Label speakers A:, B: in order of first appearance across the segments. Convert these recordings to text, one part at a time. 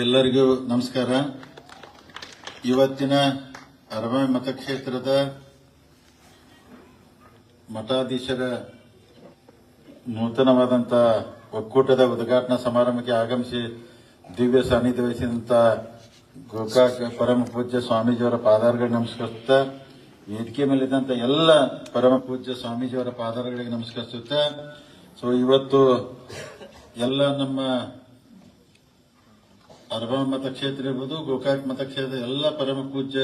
A: ಎಲ್ಲರಿಗೂ ನಮಸ್ಕಾರ. ಇವತ್ತಿನ ಅರಬಾವಿ ಮತಕ್ಷೇತ್ರದ ಮಠಾಧೀಶರ ನೂತನವಾದಂಥ ಒಕ್ಕೂಟದ ಉದ್ಘಾಟನಾ ಸಮಾರಂಭಕ್ಕೆ ಆಗಮಿಸಿ ದಿವ್ಯ ಸಾನ್ನಿಧ್ಯ ವಹಿಸಿದಂಥ ಗೋಕಾಕ್ ಪರಮ ಪೂಜ್ಯ ಸ್ವಾಮೀಜಿಯವರ ಪಾದಾರಗಳಿಗೆ ನಮಸ್ಕರಿಸುತ್ತಾ, ವೇದಿಕೆ ಮೇಲಿದ್ದಂಥ ಎಲ್ಲ ಪರಮ ಪೂಜ್ಯ ಸ್ವಾಮೀಜಿಯವರ ಪಾದಾರಗಳಿಗೆ ನಮಸ್ಕರಿಸುತ್ತಾ, ಇವತ್ತು ಎಲ್ಲ ನಮ್ಮ ಅರಬಾವಿ ಮತಕ್ಷೇತ್ರ ಇರ್ಬೋದು, ಗೋಕಾಕ್ ಮತಕ್ಷೇತ್ರದ ಎಲ್ಲ ಪರಮ ಪೂಜ್ಯ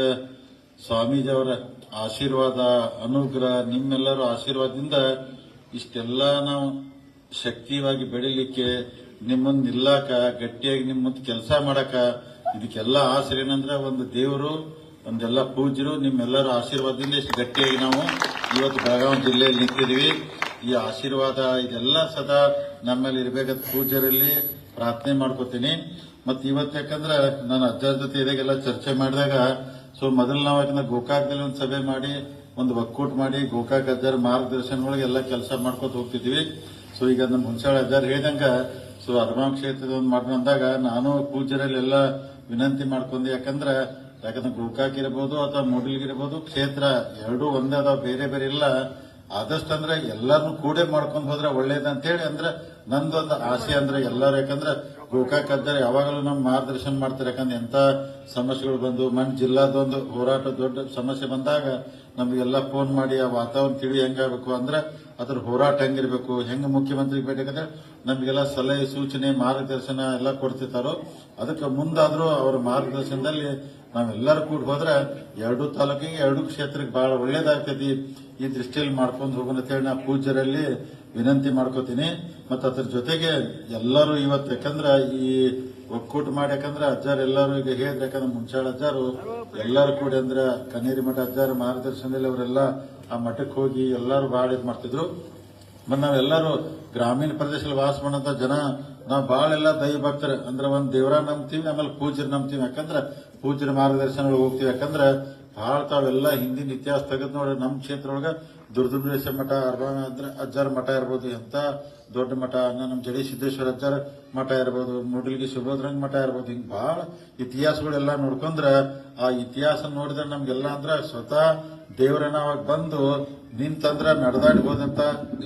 A: ಸ್ವಾಮೀಜಿಯವರ ಆಶೀರ್ವಾದ, ಅನುಗ್ರಹ, ನಿಮ್ಮೆಲ್ಲರ ಆಶೀರ್ವಾದದಿಂದ ಇಷ್ಟೆಲ್ಲ ನಾವು ಶಕ್ತಿಯಾಗಿ ಬೆಳಿಲಿಕ್ಕೆ, ನಿಮ್ಮನ್ನು ನಿಲ್ಲಾಕ, ಗಟ್ಟಿಯಾಗಿ ನಿಮ್ಮ ಮುಂದೆ ಕೆಲಸ ಮಾಡಕ, ಇದಕ್ಕೆಲ್ಲ ಆಸರೆ ಏನಂದ್ರೆ ಒಂದು ದೇವರು, ಒಂದೆಲ್ಲ ಪೂಜ್ಯರು, ನಿಮ್ಮೆಲ್ಲರ ಆಶೀರ್ವಾದದಿಂದ ಇಷ್ಟು ಗಟ್ಟಿಯಾಗಿ ನಾವು ಇವತ್ತು ಬೆಳಗಾವಿ ಜಿಲ್ಲೆಯಲ್ಲಿ ನಿಂತಿದ್ದೀವಿ. ಈ ಆಶೀರ್ವಾದ ಇದೆಲ್ಲ ಸದಾ ನಮ್ಮಲ್ಲಿ ಇರಬೇಕಂತ ಪೂಜ್ಯರಲ್ಲಿ ಪ್ರಾರ್ಥನೆ ಮಾಡ್ಕೋತೀನಿ. ಮತ್ತೆ ಇವತ್ತು ಯಾಕಂದ್ರೆ ನಾನು ಅಜ್ಜರ ಜೊತೆ ಇದಾಗೆಲ್ಲ ಚರ್ಚೆ ಮಾಡಿದಾಗ ಮೊದಲು ನಾವು ಯಾಕಂದ್ರೆ ಗೋಕಾಕದಲ್ಲಿ ಒಂದು ಸಭೆ ಮಾಡಿ ಒಂದು ಒಕ್ಕೂಟ ಮಾಡಿ ಗೋಕಾಕ್ ಅಜ್ಜರ ಮಾರ್ಗದರ್ಶನಗಳಿಗೆ ಎಲ್ಲ ಕೆಲಸ ಮಾಡ್ಕೊತ ಹೋಗ್ತಿದ್ವಿ. ಈಗ ನಮ್ಮ ಹುಣಸಾಳ ಅಜ್ಜಾರ್ ಹೇಳಿದಂಗ ಅರಬಾವಿ ಕ್ಷೇತ್ರದ ಒಂದು ಮಾಡಿ ಅಂದಾಗ ನಾನು ಪೂಜ್ಯರಲ್ಲಿ ಎಲ್ಲ ವಿನಂತಿ ಮಾಡ್ಕೊಂಡೆ. ಯಾಕಂದ್ರೆ ಗೋಕಾಕ್ ಇರಬಹುದು ಅಥವಾ ಮೂಡಲ್ಗಿರ್ಬೋದು, ಕ್ಷೇತ್ರ ಎರಡೂ ಒಂದೇ ಅದಾವ, ಬೇರೆ ಬೇರೆ ಇಲ್ಲ. ಆದಷ್ಟು ಅಂದ್ರೆ ಎಲ್ಲಾರನ್ನು ಕೂಡೆ ಮಾಡ್ಕೊಂಡು ಹೋದ್ರೆ ಒಳ್ಳೇದಂತೇಳಿ ಅಂದ್ರೆ ನಂದೊಂದು ಆಸೆ. ಅಂದ್ರೆ ಎಲ್ಲರೂ ಯಾಕಂದ್ರೆ ಗೋಕಾಕ್ ಅಜ್ಜಾರ್ ಯಾವಾಗಲೂ ನಮ್ಮ ಮಾರ್ಗದರ್ಶನ ಮಾಡ್ತಾರೆ. ಯಾಕಂದ್ರೆ ಎಂತ ಸಮಸ್ಯೆಗಳು ಬಂದು ಜಿಲ್ಲಾದೊಂದು ಹೋರಾಟ ದೊಡ್ಡ ಸಮಸ್ಯೆ ಬಂದಾಗ ನಮಗೆಲ್ಲ ಫೋನ್ ಮಾಡಿ ಆ ವಾತಾವರಣ ತಿಳಿ ಹೆಂಗಾಗಬೇಕು ಅಂದ್ರೆ ಅದ್ರ ಹೋರಾಟ ಹೆಂಗಿರ್ಬೇಕು, ಹೆಂಗ್ ಮುಖ್ಯಮಂತ್ರಿ ಬೇಕಂದ್ರೆ ನಮಗೆಲ್ಲ ಸಲಹೆ, ಸೂಚನೆ, ಮಾರ್ಗದರ್ಶನ ಎಲ್ಲ ಕೊಡ್ತಿರ್ತಾರೋ. ಅದಕ್ಕೆ ಮುಂದಾದ್ರೂ ಅವರ ಮಾರ್ಗದರ್ಶನದಲ್ಲಿ ನಾವೆಲ್ಲರೂ ಕೂಡ ಹೋದ್ರೆ ಎರಡೂ ತಾಲೂಕಿಗೆ, ಎರಡೂ ಕ್ಷೇತ್ರಕ್ಕೆ ಬಹಳ ಒಳ್ಳೇದಾಗ್ತೈತಿ. ಈ ದೃಷ್ಟಿಯಲ್ಲಿ ಮಾಡ್ಕೊಂಡು ಹೋಗೋಣ ಅಂತ ಹೇಳಿ ನಾ ಪೂಜ್ಯರಲ್ಲಿ ವಿನಂತಿ ಮಾಡ್ಕೋತೀನಿ. ಮತ್ತೆ ಅದ್ರ ಜೊತೆಗೆ ಎಲ್ಲರೂ ಇವತ್ತು ಯಾಕಂದ್ರೆ ಈ ಒಕ್ಕೂಟ ಮಾಡಿ, ಯಾಕಂದ್ರೆ ಅಜ್ಜಾರ್ ಎಲ್ಲರೂ ಈಗ ಹೇಳಿದ್ರೆ, ಯಾಕಂದ್ರೆ ಮುಂಚಾಳ ಅಜ್ಜಾರು ಎಲ್ಲರೂ ಕೂಡ ಅಂದ್ರೆ ಕನೇರಿ ಮಠ ಅಜ್ಜಾರ ಮಾರ್ಗದರ್ಶನದಲ್ಲಿ ಅವರೆಲ್ಲ ಆ ಮಠಕ್ಕೆ ಹೋಗಿ ಎಲ್ಲರೂ ಬಹಳ ಇದು ಮಾಡ್ತಿದ್ರು. ಮತ್ತೆ ನಾವೆಲ್ಲರೂ ಗ್ರಾಮೀಣ ಪ್ರದೇಶದಲ್ಲಿ ವಾಸ ಮಾಡಂತ ಜನ ನಾವು ಬಹಳ ಎಲ್ಲ ದೈವ ಭಕ್ತರು. ಅಂದ್ರೆ ಒಂದ್ ದೇವರ ನಂಬ್ತೀವಿ, ಆಮೇಲೆ ಪೂಜ್ಯರು ನಂಬ್ತೀವಿ. ಯಾಕಂದ್ರೆ ಪೂಜ್ಯರ ಮಾರ್ಗದರ್ಶನ ಹೋಗ್ತೀವಿ. ಯಾಕಂದ್ರೆ ಬಹಳ ತಾವೆಲ್ಲ ಹಿಂದಿನ ಇತಿಹಾಸ ತೆಗೆದು ನೋಡಿ ನಮ್ಮ ಕ್ಷೇತ್ರ ಒಳಗ ದುರ್ದುಂಬೇಶ್ವರ ಮಠ, ಅರಬಾವಿ ಅಜ್ಜಾರ ಮಠ ಇರ್ಬೋದು, ಎಂತ ದೊಡ್ಡ ಮಠ, ನಮ್ಮ ಜಡಿ ಸಿದ್ದೇಶ್ವರ ಅಜ್ಜಾರ ಮಠ ಇರ್ಬೋದು, ಮೂಡಲ್ಗಿ ಸುಬೋಧರಂಗ ಮಠ ಇರ್ಬೋದು, ಹಿಂಗ್ ಬಹಳ ಇತಿಹಾಸಗಳೆಲ್ಲ ನೋಡ್ಕೊಂಡ್ರ ಆ ಇತಿಹಾಸ ನೋಡಿದ್ರೆ ನಮ್ಗೆಲ್ಲ ಅಂದ್ರೆ ಸ್ವತಃ ದೇವರನ್ನ ಅವಾಗ ಬಂದು ನಿಂತಂದ್ರ ನಡೆದಾಡ್ಬೋದಂತ,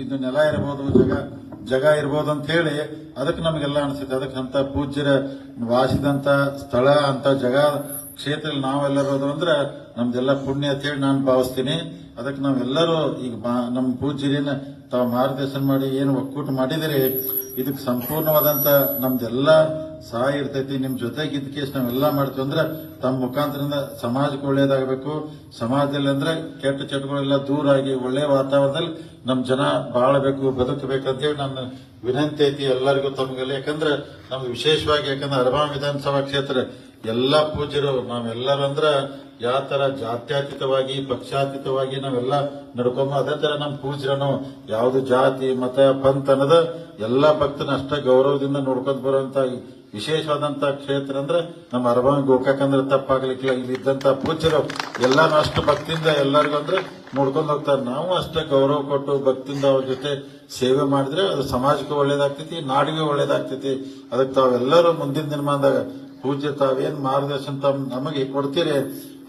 A: ಇದು ನೆಲ ಇರ್ಬೋದು, ಜಗ ಇರ್ಬೋದು ಅಂತ ಹೇಳಿ ಅದಕ್ಕೆ ನಮಗೆಲ್ಲ ಅನಿಸುತ್ತೆ. ಅದಕ್ಕೆ ಅಂತ ಪೂಜ್ಯರ ವಾಸಿದಂತ ಸ್ಥಳ, ಅಂತ ಜಗ ಕ್ಷೇತ್ರ ನಾವೆಲ್ಲರೂ ಅಂದ್ರೆ ನಮ್ದೆಲ್ಲ ಪುಣ್ಯ ಅಂತ ಹೇಳಿ ನಾನು ಭಾವಿಸ್ತೀನಿ. ಅದಕ್ಕೆ ನಾವೆಲ್ಲರೂ ಈಗ ನಮ್ಮ ಪೂಜ್ಯರೇನ ತಾವು ಮಾರ್ಗದರ್ಶನ ಮಾಡಿ ಏನು ಒಕ್ಕೂಟ ಮಾಡಿದಿರಿ, ಇದಕ್ಕೆ ಸಂಪೂರ್ಣವಾದಂತ ನಮ್ದೆಲ್ಲ ಸಹಾಯ ಇರ್ತೈತಿ. ನಿಮ್ ಜೊತೆಗೆ ಇದಕ್ಕೆ ನಾವೆಲ್ಲ ಮಾಡ್ತೀವಿ ಅಂದ್ರೆ ತಮ್ಮ ಮುಖಾಂತರದಿಂದ ಸಮಾಜಕ್ಕೆ ಒಳ್ಳೇದಾಗಬೇಕು. ಸಮಾಜದಲ್ಲಿ ಅಂದ್ರೆ ಕೆಟ್ಟ ಚಟಗಳೆಲ್ಲ ದೂರ ಆಗಿ ಒಳ್ಳೆ ವಾತಾವರಣದಲ್ಲಿ ನಮ್ ಜನ ಬಾಳಬೇಕು, ಬದುಕಬೇಕಂತೇಳಿ ನನ್ನ ವಿನಂತಿ ಐತಿ ಎಲ್ಲರಿಗೂ ತಮಗೆಲ್ಲ. ಯಾಕಂದ್ರೆ ನಮ್ಗೆ ವಿಶೇಷವಾಗಿ ಯಾಕಂದ್ರೆ ಅರಬಾವಿ ವಿಧಾನಸಭಾ ಕ್ಷೇತ್ರ ಎಲ್ಲಾ ಪೂಜ್ಯರು ನಾವೆಲ್ಲರೂ ಅಂದ್ರ ಯಾವ ತರ ಜಾತ್ಯತೀತವಾಗಿ, ಪಕ್ಷಾತೀತವಾಗಿ ನಾವೆಲ್ಲ ನಡ್ಕೊಂಬ, ಅದೇ ತರ ನಮ್ಮ ಪೂಜ್ಯರನು ಯಾವ್ದು ಜಾತಿ, ಮತ, ಪಂಥ ಅನ್ನೋದು ಎಲ್ಲಾ ಭಕ್ತನ ಅಷ್ಟ ಗೌರವದಿಂದ ನೋಡ್ಕೊಂಡ್ ಬರುವಂತ ವಿಶೇಷವಾದಂತ ಕ್ಷೇತ್ರ ಅಂದ್ರೆ ನಮ್ಮ ಅರಬಾವಿ ಗೋಕಾಕ್ ಅಂದ್ರೆ ತಪ್ಪಾಗ್ಲಿಕ್ಕಿಲ್ಲ. ಇಲ್ಲಿ ಇದ್ದಂತ ಪೂಜ್ಯರು ಎಲ್ಲಾನು ಅಷ್ಟು ಭಕ್ತಿಯಿಂದ ಎಲ್ಲರಿಗೂ ಅಂದ್ರೆ ನೋಡ್ಕೊಂಡು ಹೋಗ್ತಾರೆ. ನಾವು ಅಷ್ಟೇ ಗೌರವ ಕೊಟ್ಟು ಭಕ್ತಿಯಿಂದ ಅವ್ರ ಜೊತೆ ಸೇವೆ ಮಾಡಿದ್ರೆ ಅದು ಸಮಾಜಕ್ಕೂ ಒಳ್ಳೇದಾಗ್ತೈತಿ, ನಾಡಿಗೂ ಒಳ್ಳೇದಾಗ್ತೈತಿ. ಅದಕ್ಕೆ ತಾವೆಲ್ಲರೂ ಮುಂದಿನ ದಿನಮಾನದಾಗ ಪೂಜ್ಯ ತಾವೇನ್ ಮಾರ್ಗದರ್ಶನ ನಮಗೆ ಕೊಡ್ತೀರಿ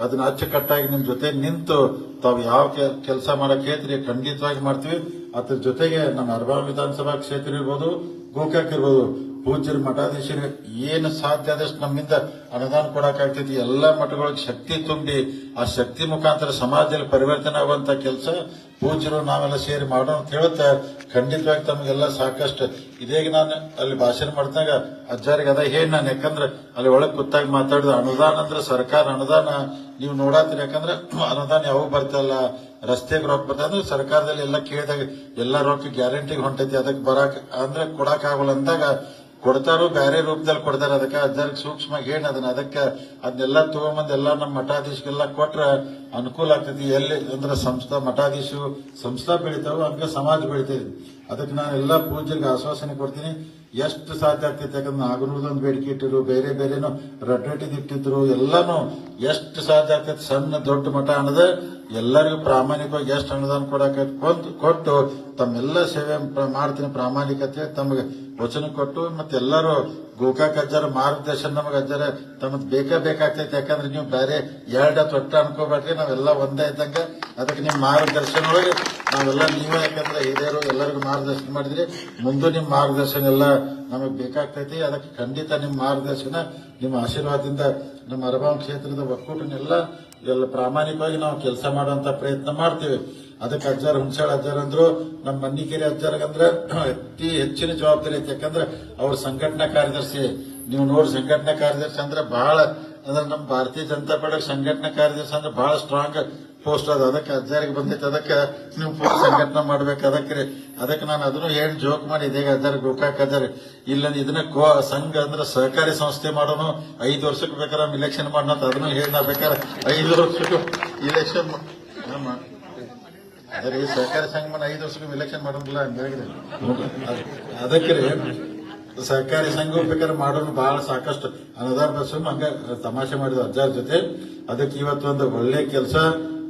A: ಅದನ್ನ ಅಚ್ಚುಕಟ್ಟಾಗಿ ನಿಮ್ ಜೊತೆ ನಿಂತು ತಾವು ಯಾವ ಕೆಲಸ ಮಾಡಕ್ ಹೇಳ್ತೀರಿ ಖಂಡಿತವಾಗಿ ಮಾಡ್ತೀವಿ. ಅದ್ರ ಜೊತೆಗೆ ನಮ್ಮ ಅರಬಾವಿ ವಿಧಾನಸಭಾ ಕ್ಷೇತ್ರ ಇರ್ಬೋದು, ಗೋಕಾಕ್ ಇರ್ಬೋದು, ಪೂಜ್ಯರ ಮಠಾಧೀಶರು ಏನು ಸಾಧ್ಯ ಆದಷ್ಟು ನಮ್ಮಿಂದ ಅನುದಾನ ಕೊಡಕ್ಕಾಗ್ತೈತಿ. ಎಲ್ಲಾ ಮಠಗಳಿಗೆ ಶಕ್ತಿ ತುಂಬಿ ಆ ಶಕ್ತಿ ಮುಖಾಂತರ ಸಮಾಜದಲ್ಲಿ ಪರಿವರ್ತನೆ ಆಗುವಂತ ಕೆಲಸ ಪೂಜ್ಯರು ನಾವೆಲ್ಲ ಸೇರಿ ಮಾಡೋಣ ಅಂತ ಹೇಳುತ್ತಾ ಖಂಡಿತವಾಗಿ ತಮಗೆಲ್ಲ ಸಾಕಷ್ಟು ಇದೇಗ ನಾನು ಅಲ್ಲಿ ಭಾಷಣ ಮಾಡಿದಾಗ ಅಜ್ಜಾರಿಗೆ ಅದ ಹೇಳಿ ನಾನು, ಯಾಕಂದ್ರೆ ಅಲ್ಲಿ ಒಳಗೆ ಕೂತಾಗ ಮಾತಾಡಿದ ಅನುದಾನ ಅಂದ್ರೆ ಸರ್ಕಾರ ಅನುದಾನ ನೀವು ನೋಡಾತೀರಿ. ಯಾಕಂದ್ರೆ ಅನುದಾನ ಯಾವಾಗ ಬರ್ತಲ್ಲ, ರಸ್ತೆಗೆ ರೊಕ್ಕ ಬರ್ತದೆ ಅಂದ್ರೆ ಸರ್ಕಾರದಲ್ಲಿ ಎಲ್ಲ ಕೇಳಿದಾಗ ಎಲ್ಲ ರೊಕ್ಕ ಗ್ಯಾರಂಟಿಗೆ ಹೊಂಟೈತಿ, ಅದಕ್ಕೆ ಬರಾಕ್ ಅಂದ್ರೆ ಕೊಡಕ್ ಆಗಲ್ಲ ಅಂದಾಗ ಕೊಡ್ತಾರೋ ಬೇರೆ ರೂಪದಲ್ಲಿ ಕೊಡ್ತಾರೆ. ಅದಕ್ಕೆ ಅಜ್ಜಾರಿಗೆ ಸೂಕ್ಷ್ಮವಾಗಿ ಹೇಳಿ ಅದಕ್ಕೆ ಅದನ್ನೆಲ್ಲ ತಗೊಂಬಂದ್ ಎಲ್ಲ ನಮ್ಮ ಮಠಾಧೀಶಗೆಲ್ಲ ಕೊಟ್ರ ಅನುಕೂಲ ಆಗ್ತೈತಿ. ಎಲ್ಲಿ ಅಂದ್ರೆ ಸಂಸ್ಥಾ ಮಠಾಧೀಶು ಸಂಸ್ಥಾ ಬೆಳಿತಾವ, ಹಂಗ ಸಮಾಜ ಬೆಳಿತೈತಿ. ಅದಕ್ಕೆ ನಾನು ಎಲ್ಲಾ ಪೂಜ್ಯರಿಗೆ ಆಶ್ವಾಸನೆ ಕೊಡ್ತೀನಿ. ಎಷ್ಟು ಸಾಧ್ಯ ಆಗ್ತೈತೆ. ಯಾಕಂದ್ರೆ ನಾಗನೂರದೊಂದು ಬೇಡಿಕೆ ಇಟ್ಟಿರು, ಬೇರೆ ಬೇರೆನೋ ರಡ್ರಟ್ಟಿದ್ ಇಟ್ಟಿದ್ರು, ಎಲ್ಲಾನು ಎಷ್ಟು ಸಾಧ್ಯ ಆಗ್ತೈತೆ ಸಣ್ಣ ದೊಡ್ಡ ಮಠ ಅನ್ನೋದ ಎಲ್ಲರಿಗೂ ಪ್ರಾಮಾಣಿಕವಾಗಿ ಎಷ್ಟು ಅನುದಾನ ಕೊಟ್ಟು ತಮ್ಮೆಲ್ಲ ಸೇವೆ ಮಾಡ್ತೀನಿ ಪ್ರಾಮಾಣಿಕತೆ ತಮಗೆ ವಚನ ಕೊಟ್ಟು ಮತ್ತೆ ಎಲ್ಲರೂ ಗೋಕಾಕ್ ಅಜ್ಜರ ಮಾರ್ಗದರ್ಶನ ನಮಗೆ ಅಜ್ಜರ ತಮ್ಮದ್ ಬೇಕಾಗ್ತೈತೆ. ಯಾಕಂದ್ರೆ ನೀವು ಬೇರೆ ಎರಡ ತೊಟ್ಟ ಅನ್ಕೋಬೇಡ್ರಿ, ನಾವೆಲ್ಲ ಒಂದೇ ಇದ್ದಂಗ. ಅದಕ್ಕೆ ನಿಮ್ ಮಾರ್ಗದರ್ಶನ ಒಳಗೆ ನಾವೆಲ್ಲ ನೀವೇ, ಯಾಕಂದ್ರೆ ಹಿರಿಯರು ಎಲ್ಲರಿಗೂ ಮಾರ್ಗದರ್ಶನ ಮಾಡಿದ್ರಿ. ಮುಂದೆ ನಿಮ್ ಮಾರ್ಗದರ್ಶನ ಎಲ್ಲ ನಮಗ್ ಬೇಕಾಗ್ತೈತಿ. ಅದಕ್ಕೆ ಖಂಡಿತ ನಿಮ್ ಮಾರ್ಗದರ್ಶನ ನಿಮ್ಮ ಆಶೀರ್ವಾದದಿಂದ ನಮ್ಮ ಅರಬಾವಿ ಕ್ಷೇತ್ರದ ಒಕ್ಕೂಟನೆಲ್ಲ ಎಲ್ಲ ಪ್ರಾಮಾಣಿಕವಾಗಿ ನಾವು ಕೆಲಸ ಮಾಡುವಂತ ಪ್ರಯತ್ನ ಮಾಡ್ತೀವಿ. ಅದಕ್ಕೆ ಅಜ್ಜಾರ ಹುಣಸಾಳ ಅಜ್ಜಾರ ಅಂದ್ರು, ನಮ್ಮ ಮನ್ನಿಕೇರಿ ಅಜ್ಜಾರಗಂದ್ರ ಅತಿ ಹೆಚ್ಚಿನ ಜವಾಬ್ದಾರಿ ಐತಿ. ಯಾಕಂದ್ರೆ ಅವ್ರ ಸಂಘಟನಾ ಕಾರ್ಯದರ್ಶಿ. ನೀವು ನೋಡಿ ಸಂಘಟನಾ ಕಾರ್ಯದರ್ಶಿ ಅಂದ್ರೆ ಬಹಳ ಅಂದ್ರೆ ನಮ್ಮ ಭಾರತೀಯ ಜನತಾ ಪಾರ್ಟಿ ಸಂಘಟನಾ ಕಾರ್ಯದರ್ಶಿ ಅಂದ್ರೆ ಬಹಳ ಸ್ಟ್ರಾಂಗ್ ಪೋಸ್ಟ್ ಅದ. ಅದಕ್ಕೆ ಅಜ್ಜಾರಿಗೆ ಬಂದೈತೆ, ಅದಕ್ಕೆ ನೀವು ಸಂಘಟನೆ ಮಾಡ್ಬೇಕು. ಅದಕ್ಕೆ ನಾನು ಅದನ್ನು ಹೇಳಿ ಜೋಕ್ ಮಾಡಿ ಇದೇಗ ಅಜ್ಜಾರ ಗೋಕಾಕ್ ಅಜ್ಜಾರ ಇಲ್ಲ ಇದನ್ನ ಸಂಘ ಅಂದ್ರೆ ಸಹಕಾರಿ ಸಂಸ್ಥೆ ಮಾಡೋನು 5 ವರ್ಷಕ್ಕೆ ಬೇಕಾದ್ರೆ ಇಲೆಕ್ಷನ್ ಮಾಡೋಣ ಅಂತ ಅದನ್ನು ಹೇಳಿ ನಾ ಬೇಕಾದ್ರೆ 5 ವರ್ಷಕ್ಕೂ ಇಲೆಕ್ಷನ್ ಅದೇ ಸಹಕಾರಿ ಸಂಘ 5 ವರ್ಷಕ್ಕೂ ಇಲೆಕ್ಷನ್ ಮಾಡೋದಿಲ್ಲ ಅಂತ ಹೇಳಿದ್ರೆ ಅದಕ್ಕೆ ಸಹಕಾರಿ ಸಂಘ ಬೇಕಾದ್ರೆ ಮಾಡೋನು ಬಹಳ ಸಾಕಷ್ಟು ಅನುದಾನ ಬಸ್ಸು ಹಂಗ ತಮಾಷೆ ಮಾಡಿದ ಅಜ್ಜಾರ ಜೊತೆ. ಅದಕ್ಕೆ ಇವತ್ತೊಂದು ಒಳ್ಳೆ ಕೆಲಸ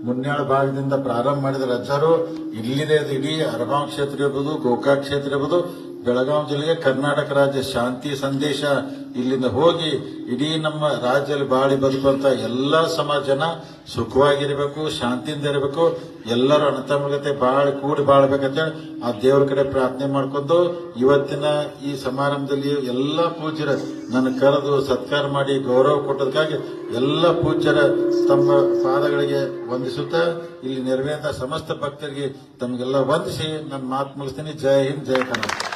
A: ಮುನ್ಯಾಳ ಭಾಗದಿಂದ ಪ್ರಾರಂಭ ಮಾಡಿದ ಅಜ್ಜಾರು ಇಲ್ಲಿದೆ. ಇಡೀ ಅರಬಾವಿ ಕ್ಷೇತ್ರ ಇರ್ಬೋದು, ಗೋಕಾಕ್ ಕ್ಷೇತ್ರ ಇರ್ಬೋದು, ಬೆಳಗಾವಿ ಜಿಲ್ಲೆಗೆ ಕರ್ನಾಟಕ ರಾಜ್ಯ ಶಾಂತಿ ಸಂದೇಶ ಇಲ್ಲಿಂದ ಹೋಗಿ ಇಡೀ ನಮ್ಮ ರಾಜ್ಯದಲ್ಲಿ ಬಾಳಿ ಬದುಕುವಂತ ಎಲ್ಲಾ ಸಮಾಜನ ಸುಖವಾಗಿರ್ಬೇಕು, ಶಾಂತಿಯಿಂದ ಇರಬೇಕು, ಎಲ್ಲರೂ ಅಣತಮ್ಮಗತೆ ಕೂಡಿ ಬಾಳ್ಬೇಕಂತೇಳಿ ಆ ದೇವರ ಕಡೆ ಪ್ರಾರ್ಥನೆ ಮಾಡ್ಕೊಂಡು ಇವತ್ತಿನ ಈ ಸಮಾರಂಭದಲ್ಲಿ ಎಲ್ಲಾ ಪೂಜ್ಯರ ನನ್ನ ಕರೆದು ಸತ್ಕಾರ ಮಾಡಿ ಗೌರವ ಕೊಟ್ಟದಕ್ಕಾಗಿ ಎಲ್ಲ ಪೂಜ್ಯರ ತಮ್ಮ ಪಾದಗಳಿಗೆ ವಂದಿಸುತ್ತಾ ಇಲ್ಲಿ ನೆರವೇರಿದ ಸಮಸ್ತ ಭಕ್ತರಿಗೆ ತಮಗೆಲ್ಲ ವಂದಿಸಿ ನನ್ನ ಮಾತು ಮುಗಿಸ್ತೀನಿ. ಜೈ ಹಿಂದ್, ಜೈ ಕರ್ನಾಟಕ.